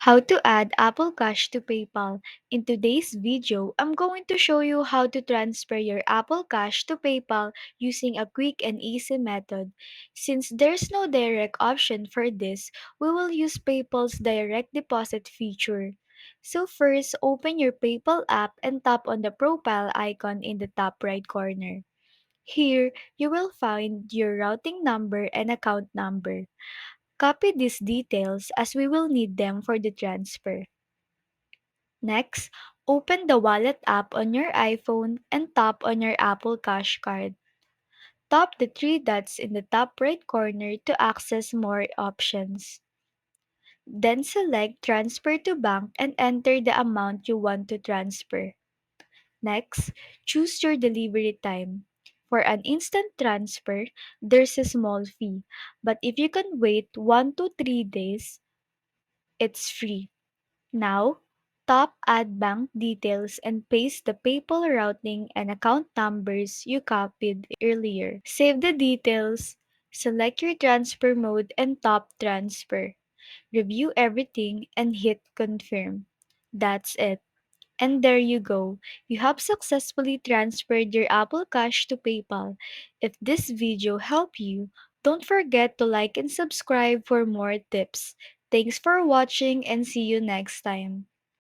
How to add Apple Cash to PayPal. In today's video, I'm going to show you how to transfer your Apple Cash to PayPal using a quick and easy method. Since there's no direct option for this, we will use PayPal's direct deposit feature. So first, open your PayPal app and tap on the profile icon in the top right corner. Here, you will find your routing number and account number. Copy these details as we will need them for the transfer. Next, open the Wallet app on your iPhone and tap on your Apple Cash card. Tap the three dots in the top right corner to access more options. Then select Transfer to Bank and enter the amount you want to transfer. Next, choose your delivery time. For an instant transfer, there's a small fee, but if you can wait 1 to 3 days, it's free. Now, tap Add Bank Details and paste the PayPal routing and account numbers you copied earlier. Save the details, select your transfer mode and tap Transfer. Review everything and hit Confirm. That's it. And there you go. You have successfully transferred your Apple Cash to PayPal. If this video helped you, don't forget to like and subscribe for more tips. Thanks for watching and see you next time.